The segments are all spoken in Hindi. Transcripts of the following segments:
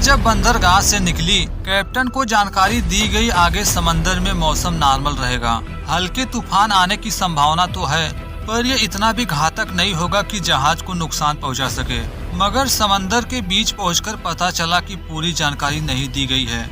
जब बंदरगाह से निकली, कैप्टन को जानकारी दी गई आगे समंदर में मौसम नॉर्मल रहेगा। हल्के तूफान आने की संभावना तो है, पर यह इतना भी घातक नहीं होगा कि जहाज को नुकसान पहुंचा सके। मगर समंदर के बीच पहुंचकर पता चला कि पूरी जानकारी नहीं दी गई है।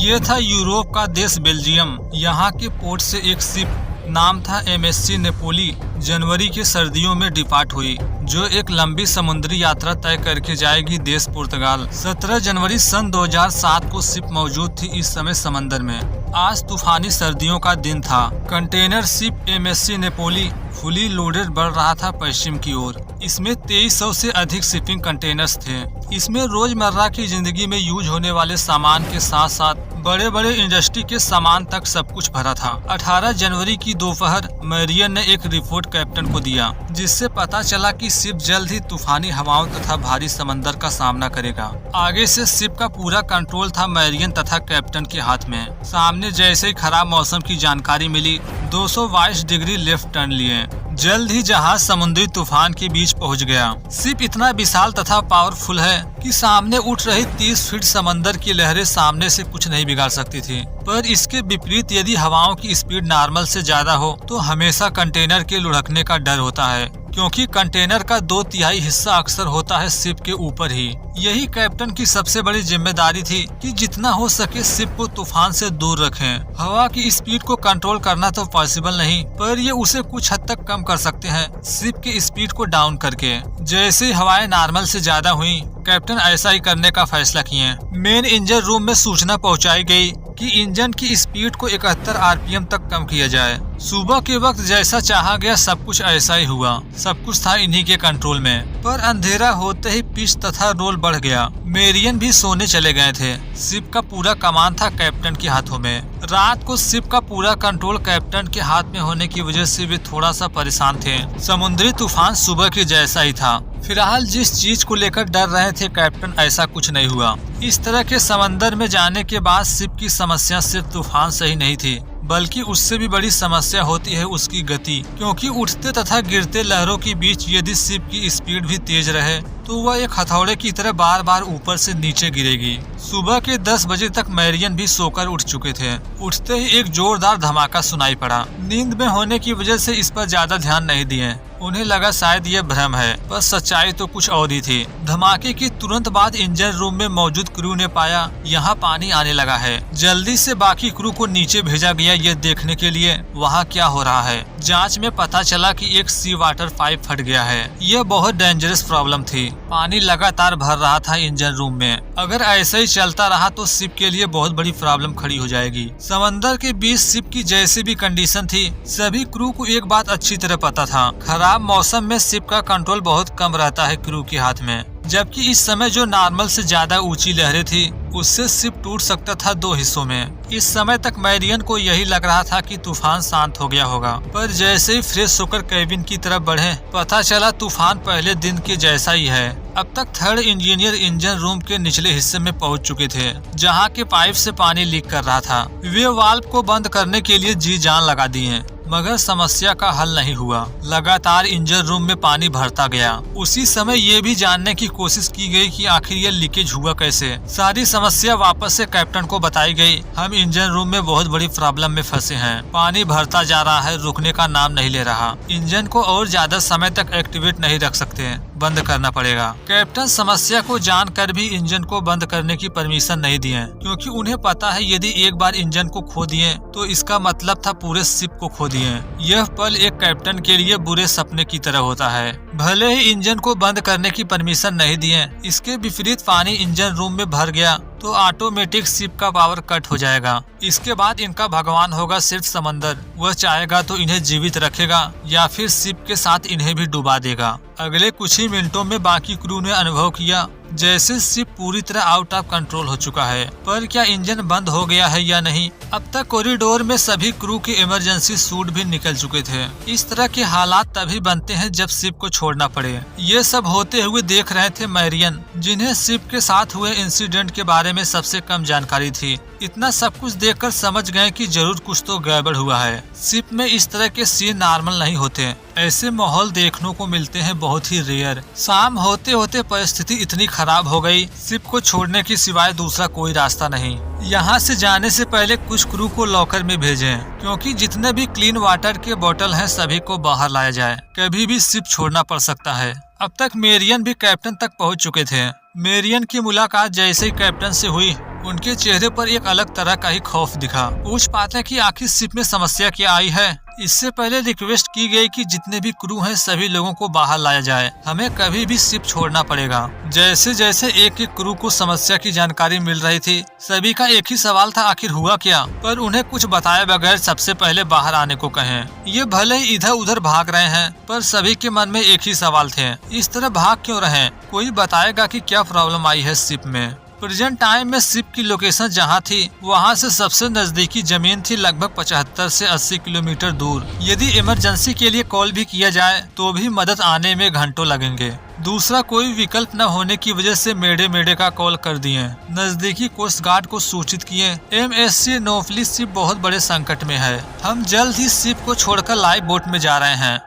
ये था यूरोप का देश बेल्जियम। यहाँ के पोर्ट से एक शिप, नाम था MSC नेपोली, जनवरी के सर्दियों में डिपार्ट हुई, जो एक लंबी समुद्री यात्रा तय करके जाएगी देश पुर्तगाल। 17 जनवरी सन 2007 को शिप मौजूद थी इस समय समंदर में। आज तूफानी सर्दियों का दिन था। Container ship MSC Napoli fully loaded बढ़ रहा था पश्चिम की ओर। इसमें 2300 से अधिक शिपिंग कंटेनर्स थे। इसमें रोजमर्रा की जिंदगी में यूज होने वाले सामान के साथ साथ बड़े बड़े इंडस्ट्री के सामान तक सब कुछ भरा था। 18 जनवरी की दोपहर मैरियन ने एक रिपोर्ट कैप्टन को दिया, जिससे पता चला कि शिप जल्द ही तूफानी हवाओं तथा भारी समंदर का सामना करेगा। आगे से शिप का पूरा कंट्रोल था मैरियन तथा कैप्टन के हाथ में। सामने जैसे ही खराब मौसम की जानकारी मिली, 222 डिग्री लेफ्ट टर्न लिए। जल्द ही जहाज समुद्री तूफान के बीच पहुंच गया। शिप इतना विशाल तथा पावरफुल है कि सामने उठ रही 30 फीट समंदर की लहरें सामने से कुछ नहीं बिगाड़ सकती थी। पर इसके विपरीत यदि हवाओं की स्पीड नॉर्मल से ज्यादा हो तो हमेशा कंटेनर के लुढ़कने का डर होता है, क्योंकि कंटेनर का 2/3 हिस्सा अक्सर होता है शिप के ऊपर ही। यही कैप्टन की सबसे बड़ी जिम्मेदारी थी कि जितना हो सके शिप को तूफान से दूर रखें। हवा की स्पीड को कंट्रोल करना तो पॉसिबल नहीं, पर ये उसे कुछ हद तक कम कर सकते हैं शिप की स्पीड को डाउन करके। जैसे ही हवाएं नॉर्मल से ज्यादा हुई, कैप्टन ऐसा ही करने का फैसला किए। मेन इंजन रूम में सूचना पहुंचाई गई कि इंजन की स्पीड को 71 RPM तक कम किया जाए। सुबह के वक्त जैसा चाहा गया सब कुछ ऐसा ही हुआ। सब कुछ था इन्हीं के कंट्रोल में। पर अंधेरा होते ही पिच तथा रोल बढ़ गया। मेरियन भी सोने चले गए थे। शिप का पूरा कमान था कैप्टन के हाथों में। रात को शिप का पूरा कंट्रोल कैप्टन के हाथ में होने की वजह से वे थोड़ा सा परेशान थे। समुद्री तूफान सुबह के जैसा ही था। फिलहाल जिस चीज को लेकर डर रहे थे कैप्टन, ऐसा कुछ नहीं हुआ। इस तरह के समंदर में जाने के बाद शिप की समस्या सिर्फ तूफान से ही नहीं थी, बल्कि उससे भी बड़ी समस्या होती है उसकी गति, क्योंकि उठते तथा गिरते लहरों के बीच यदि शिप की स्पीड भी तेज रहे तो वह एक हथौड़े की तरह बार बार ऊपर से नीचे गिरेगी। सुबह के 10 बजे तक मैरियन भी सोकर उठ चुके थे। उठते ही एक जोरदार धमाका सुनाई पड़ा। नींद में होने की वजह से इस पर ज्यादा ध्यान नहीं दिए। उन्हें लगा शायद ये भ्रम है, पर सच्चाई तो कुछ और ही थी। धमाके की तुरंत बाद इंजन रूम में मौजूद क्रू ने पाया यहाँ पानी आने लगा है। जल्दी से बाकी क्रू को नीचे भेजा गया ये देखने के लिए वहाँ क्या हो रहा है। जांच में पता चला कि एक सी वाटर पाइप फट गया है। यह बहुत डेंजरस प्रॉब्लम थी। पानी लगातार भर रहा था इंजन रूम में। अगर ऐसे ही चलता रहा तो शिप के लिए बहुत बड़ी प्रॉब्लम खड़ी हो जाएगी। समंदर के बीच शिप की जैसी भी कंडीशन थी, सभी क्रू को एक बात अच्छी तरह पता था, खराब मौसम में शिप का कंट्रोल बहुत कम रहता है क्रू के हाथ में। जबकि इस समय जो नॉर्मल से ज्यादा ऊंची लहरें थी, उससे शिप टूट सकता था 2 हिस्सों में। इस समय तक मैरियन को यही लग रहा था कि तूफान शांत हो गया होगा, पर जैसे ही फ्रेश होकर कैबिन की तरफ बढ़े, पता चला तूफान पहले दिन के जैसा ही है। अब तक 3rd इंजीनियर इंजन रूम के निचले हिस्से में पहुंच चुके थे, जहां के पाइप से पानी लीक कर रहा था। वे वाल्व को बंद करने के लिए जी जान लगा दिए, मगर समस्या का हल नहीं हुआ। लगातार इंजन रूम में पानी भरता गया। उसी समय ये भी जानने की कोशिश की गई कि आखिर ये लीकेज हुआ कैसे। सारी समस्या वापस से कैप्टन को बताई गई। हम इंजन रूम में बहुत बड़ी प्रॉब्लम में फंसे हैं। पानी भरता जा रहा है, रुकने का नाम नहीं ले रहा। इंजन को और ज्यादा समय तक एक्टिवेट नहीं रख सकते, बंद करना पड़ेगा। कैप्टन समस्या को जानकर भी इंजन को बंद करने की परमिशन नहीं दिए, क्योंकि उन्हें पता है यदि एक बार इंजन को खो दिए तो इसका मतलब था पूरे शिप को खो दिए। यह पल एक कैप्टन के लिए बुरे सपने की तरह होता है। भले ही इंजन को बंद करने की परमिशन नहीं दिए, इसके विपरीत पानी इंजन रूम में भर गया तो ऑटोमेटिक शिप का पावर कट हो जाएगा। इसके बाद इनका भगवान होगा सिर्फ समंदर। वह चाहेगा तो इन्हें जीवित रखेगा या फिर शिप के साथ इन्हें भी डुबा देगा। अगले कुछ ही मिनटों में बाकी क्रू ने अनुभव किया जैसे शिप पूरी तरह आउट ऑफ कंट्रोल हो चुका है। पर क्या इंजन बंद हो गया है या नहीं? अब तक कॉरिडोर में सभी क्रू के इमरजेंसी सूट भी निकल चुके थे। इस तरह के हालात तभी बनते हैं जब शिप को छोड़ना पड़े। ये सब होते हुए देख रहे थे मैरियन, जिन्हें शिप के साथ हुए इंसिडेंट के बारे में सबसे कम जानकारी थी। इतना सब कुछ देखकर समझ गए कि जरूर कुछ तो गड़बड़ हुआ है। शिप में इस तरह के सीन नॉर्मल नहीं होते। ऐसे माहौल देखने को मिलते हैं बहुत ही रेयर। शाम होते होते परिस्थिति इतनी खराब हो गई, शिप को छोड़ने की सिवाय दूसरा कोई रास्ता नहीं। यहाँ से जाने से पहले कुछ क्रू को लॉकर में भेजें, क्योंकि जितने भी क्लीन वाटर के बोतल हैं सभी को बाहर लाया जाए, कभी भी शिप छोड़ना पड़ सकता है। अब तक मेरियन भी कैप्टन तक पहुँच चुके थे। मेरियन की मुलाकात जैसे ही कैप्टन से हुई, उनके चेहरे पर एक अलग तरह का ही खौफ दिखा। पूछ पाते कि आखिर शिप में समस्या क्या आई है। इससे पहले रिक्वेस्ट की गई कि जितने भी क्रू हैं सभी लोगों को बाहर लाया जाए, हमें कभी भी शिप छोड़ना पड़ेगा। जैसे जैसे एक एक क्रू को समस्या की जानकारी मिल रही थी, सभी का एक ही सवाल था, आखिर हुआ क्या। पर उन्हें कुछ बताए बगैर सबसे पहले बाहर आने को कहें। ये भले ही इधर उधर भाग रहे हैं, पर सभी के मन में एक ही सवाल थे, इस तरह भाग क्यों रहे। कोई बताएगा कि क्या प्रॉब्लम आई है शिप में। प्रेजेंट टाइम में शिप की लोकेशन जहां थी, वहां से सबसे नजदीकी जमीन थी लगभग 75 से 80 किलोमीटर दूर। यदि इमरजेंसी के लिए कॉल भी किया जाए तो भी मदद आने में घंटों लगेंगे। दूसरा कोई विकल्प न होने की वजह से मेडे का कॉल कर दिए। नजदीकी कोस्ट गार्ड को सूचित किए। MSC नोफली शिप बहुत बड़े संकट में है, हम जल्द ही शिप को छोड़कर लाइव बोट में जा रहे हैं।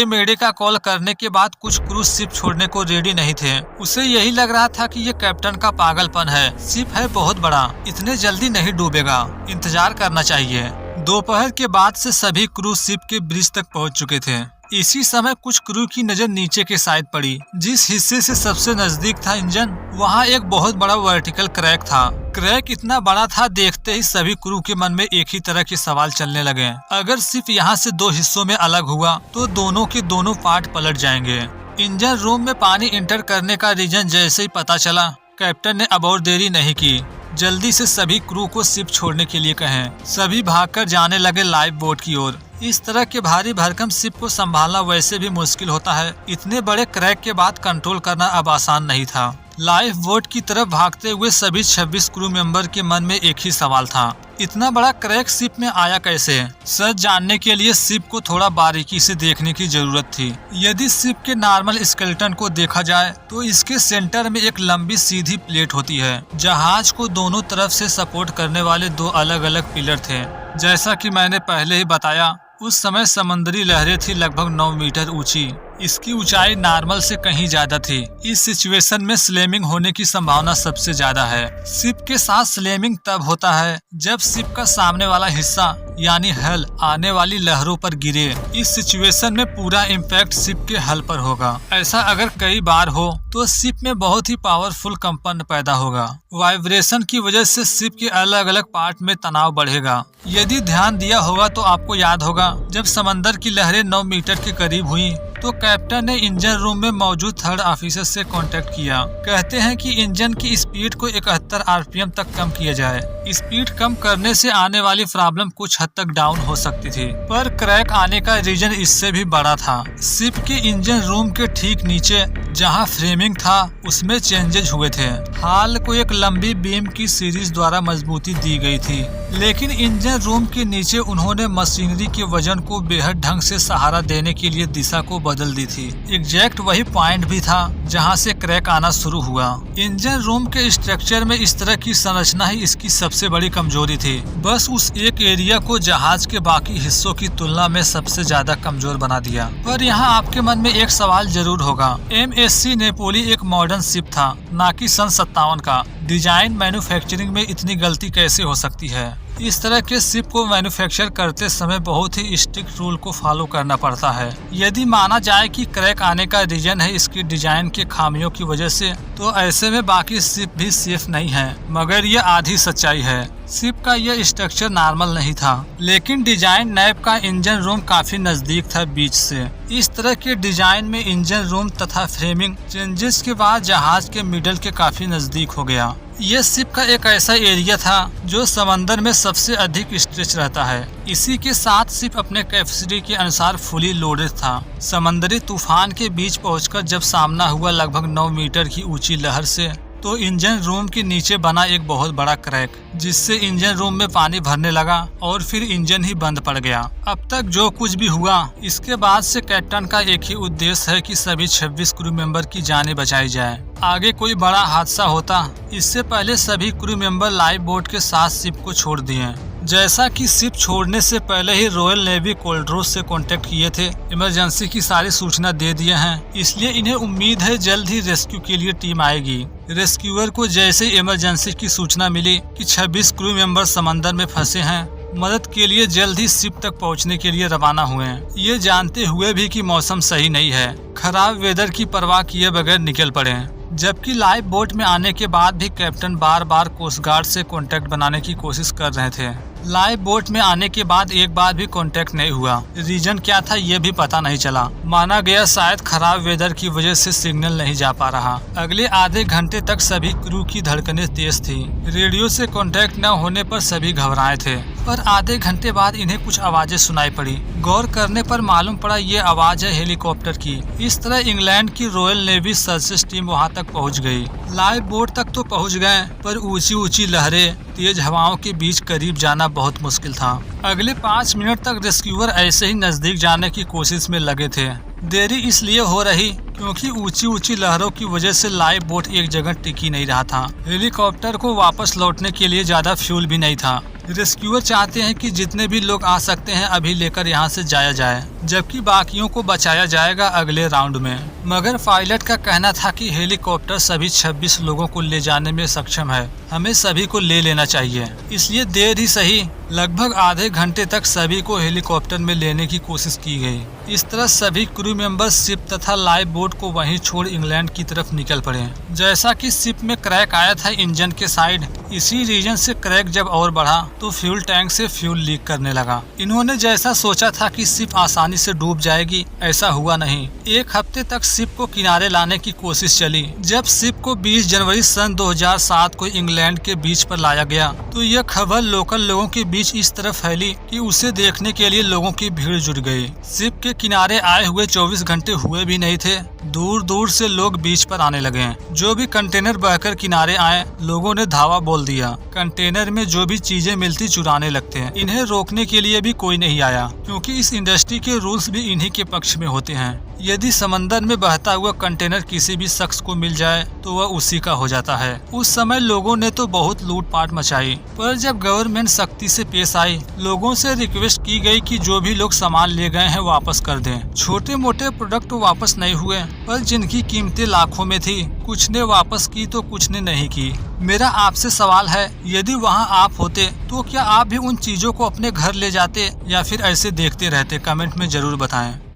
मेडे का कॉल करने के बाद कुछ क्रू शिप छोड़ने को रेडी नहीं थे। उसे यही लग रहा था कि ये कैप्टन का पागलपन है, शिप है बहुत बड़ा, इतने जल्दी नहीं डूबेगा, इंतजार करना चाहिए। दोपहर के बाद से सभी क्रू शिप के ब्रिज तक पहुंच चुके थे। इसी समय कुछ क्रू की नजर नीचे के साइड पड़ी। जिस हिस्से से सबसे नजदीक था इंजन, वहाँ एक बहुत बड़ा वर्टिकल क्रैक था। क्रैक इतना बड़ा था, देखते ही सभी क्रू के मन में एक ही तरह के सवाल चलने लगे। अगर सिर्फ यहाँ से दो हिस्सों में अलग हुआ तो दोनों के दोनों पार्ट पलट जाएंगे। इंजन रूम में पानी इंटर करने का रीजन जैसे ही पता चला, कैप्टन ने अब और देरी नहीं की, जल्दी से सभी क्रू को शिप छोड़ने के लिए कहें। सभी भागकर जाने लगे लाइव बोट की ओर। इस तरह के भारी भरकम शिप को संभालना वैसे भी मुश्किल होता है, इतने बड़े क्रैक के बाद कंट्रोल करना अब आसान नहीं था। लाइफ बोट की तरफ भागते हुए सभी 26 क्रू मेंबर के मन में एक ही सवाल था, इतना बड़ा क्रैक शिप में आया कैसे। सच जानने के लिए शिप को थोड़ा बारीकी से देखने की जरूरत थी। यदि शिप के नॉर्मल स्केलेटन को देखा जाए तो इसके सेंटर में एक लंबी सीधी प्लेट होती है। जहाज को दोनों तरफ से सपोर्ट करने वाले दो अलग अलग पिलर थे। जैसा कि मैंने पहले ही बताया, उस समय समुद्री लहरें थी लगभग 9 मीटर ऊंची। इसकी ऊंचाई नॉर्मल से कहीं ज्यादा थी। इस सिचुएशन में स्लैमिंग होने की संभावना सबसे ज्यादा है। शिप के साथ स्लैमिंग तब होता है जब शिप का सामने वाला हिस्सा यानी हल आने वाली लहरों पर गिरे। इस सिचुएशन में पूरा इम्पैक्ट शिप के हल पर होगा। ऐसा अगर कई बार हो तो शिप में बहुत ही पावरफुल कंपन पैदा होगा। वाइब्रेशन की वजह से शिप के अलग अलग पार्ट में तनाव बढ़ेगा। यदि ध्यान दिया होगा तो आपको याद होगा, जब समंदर की लहरें 9 मीटर के करीब हुई तो कैप्टन ने इंजन रूम में मौजूद थर्ड ऑफिसर से कांटेक्ट किया। कहते हैं कि इंजन की स्पीड को 71 RPM तक कम किया जाए। स्पीड कम करने से आने वाली प्रॉब्लम कुछ हद तक डाउन हो सकती थी, पर क्रैक आने का रीजन इससे भी बड़ा था। शिप के इंजन रूम के ठीक नीचे जहां फ्रेमिंग था, उसमें चेंजेज हुए थे। हाल को एक लंबी बीम की सीरीज द्वारा मजबूती दी गई थी, लेकिन इंजन रूम के नीचे उन्होंने मशीनरी के वजन को बेहद ढंग से सहारा देने के लिए दिशा को बदल दी थी। एग्जैक्ट वही पॉइंट भी था जहां से क्रैक आना शुरू हुआ। इंजन रूम के स्ट्रक्चर में इस तरह की संरचना ही इसकी सबसे बड़ी कमजोरी थी। बस उस एक एरिया को जहाज के बाकी हिस्सों की तुलना में सबसे ज्यादा कमजोर बना दिया। पर यहाँ आपके मन में एक सवाल जरूर होगा, MSC नेपोली एक मॉडर्न शिप था, ना कि सन 57 का। डिजाइन मैन्युफैक्चरिंग में इतनी गलती कैसे हो सकती है। इस तरह के शिप को मैन्युफैक्चर करते समय बहुत ही स्ट्रिक्ट रूल को फॉलो करना पड़ता है। यदि माना जाए कि क्रैक आने का रीजन है इसकी डिजाइन के खामियों की वजह से, तो ऐसे में बाकी शिप भी सेफ नहीं है। मगर यह आधी सच्चाई है। शिप का यह स्ट्रक्चर नॉर्मल नहीं था, लेकिन डिजाइन नैब का इंजन रूम काफी नजदीक था बीच से। इस तरह के डिजाइन में इंजन रूम तथा फ्रेमिंग चेंजेस के बाद जहाज के मिडल के काफी नजदीक हो गया। यह शिप का एक ऐसा एरिया था जो समंदर में सबसे अधिक स्ट्रेच रहता है। इसी के साथ शिप अपने कैपेसिटी के अनुसार फुली लोडेड था। समंदरी तूफान के बीच पहुंचकर जब सामना हुआ लगभग 9 मीटर की ऊंची लहर से, तो इंजन रूम के नीचे बना एक बहुत बड़ा क्रैक, जिससे इंजन रूम में पानी भरने लगा और फिर इंजन ही बंद पड़ गया। अब तक जो कुछ भी हुआ, इसके बाद से कैप्टन का एक ही उद्देश्य है कि सभी 26 क्रू मेंबर की जानें बचाई जाए। आगे कोई बड़ा हादसा होता, इससे पहले सभी क्रू मेंबर लाइव बोट के साथ शिप को छोड़ दिए। जैसा कि शिप छोड़ने से पहले ही रॉयल नेवी कोल्ड्रोस से कांटेक्ट किए थे, इमरजेंसी की सारी सूचना दे दिए हैं, इसलिए इन्हें उम्मीद है जल्द ही रेस्क्यू के लिए टीम आएगी। रेस्क्यूअर को जैसे इमरजेंसी की सूचना मिली कि 26 क्रू मेंबर समंदर में फंसे हैं, मदद के लिए जल्द ही शिप तक पहुंचने के लिए रवाना हुए हैं। ये जानते हुए भी कि मौसम सही नहीं है, खराब वेदर की परवाह किए बगैर निकल पड़े हैं। जबकि लाइफ बोट में आने के बाद भी कैप्टन बार बार कोस्ट गार्ड से कांटेक्ट बनाने की कोशिश कर रहे थे। लाइफ बोट में आने के बाद एक बार भी कांटेक्ट नहीं हुआ। रीजन क्या था ये भी पता नहीं चला। माना गया शायद खराब वेदर की वजह से सिग्नल नहीं जा पा रहा। अगले आधे घंटे तक सभी क्रू की धड़कनें तेज थी। रेडियो से कांटेक्ट न होने पर सभी घबराए थे, पर आधे घंटे बाद इन्हें कुछ आवाजें सुनाई पड़ी। गौर करने पर मालूम पड़ा ये आवाज है हेलीकॉप्टर की। इस तरह इंग्लैंड की रॉयल नेवी सर्चेस टीम वहां तक पहुंच गई। लाइफ बोट तक तो पहुंच गए, पर ऊंची ऊंची लहरें, तेज हवाओं के बीच करीब जाना बहुत मुश्किल था। अगले 5 मिनट तक रेस्क्यूअर ऐसे ही नजदीक जाने की कोशिश में लगे थे। देरी इसलिए हो रही क्योंकि ऊंची ऊंची लहरों की वजह से लाइफ बोट एक जगह टिकी नहीं रहा था। हेलीकॉप्टर को वापस लौटने के लिए ज्यादा फ्यूल भी नहीं था। रेस्क्यूअर चाहते हैं कि जितने भी लोग आ सकते हैं अभी लेकर यहाँ से जाया जाए, जबकि बाकियों को बचाया जाएगा अगले राउंड में। मगर पायलट का कहना था कि हेलीकॉप्टर सभी 26 लोगों को ले जाने में सक्षम है, हमें सभी को ले लेना चाहिए। इसलिए देर ही सही, लगभग आधे घंटे तक सभी को हेलीकॉप्टर में लेने की कोशिश की गई। इस तरह सभी क्रू मेंबर शिप तथा लाइफ बोट को वहीं छोड़ इंग्लैंड की तरफ निकल पड़े। जैसा कि शिप में क्रैक आया था इंजन के साइड, इसी रीजन से क्रैक जब और बढ़ा तो फ्यूल टैंक से फ्यूल लीक करने लगा। इन्होंने जैसा सोचा था कि शिप आसानी से डूब जाएगी, ऐसा हुआ नहीं। एक हफ्ते तक शिप को किनारे लाने की कोशिश चली। जब शिप को 20 जनवरी सन 2007 को इंग्लैंड के बीच पर लाया गया तो यह खबर लोकल लोगों के बीच इस तरह फैली कि उसे देखने के लिए लोगों की भीड़ जुट गई। शिप के किनारे आए हुए 24 घंटे हुए भी नहीं थे, दूर दूर से लोग बीच पर आने लगे। जो भी कंटेनर बहकर किनारे आए, लोगों ने धावा बोल दिया। कंटेनर में जो भी चीजें मिलती चुराने लगते हैं। इन्हें रोकने के लिए भी कोई नहीं आया, क्योंकि इस इंडस्ट्री के रूल्स भी इन्हीं के पक्ष में होते हैं। यदि समंदर में बहता हुआ कंटेनर किसी भी शख्स को मिल जाए तो वह उसी का हो जाता है। उस समय लोगों ने तो बहुत लूटपाट मचाई, पर जब गवर्नमेंट सख्ती से पेश आई, लोगों से रिक्वेस्ट की गई कि जो भी लोग सामान ले गए हैं वापस कर दें। छोटे मोटे प्रोडक्ट तो वापस नहीं हुए, पर जिनकी कीमतें लाखों में थी, कुछ ने वापस की तो कुछ ने नहीं की। मेरा आपसे सवाल है, यदि वहाँ आप होते तो क्या आप भी उन चीजों को अपने घर ले जाते या फिर ऐसे देखते रहते? कमेंट में जरूर बताएं।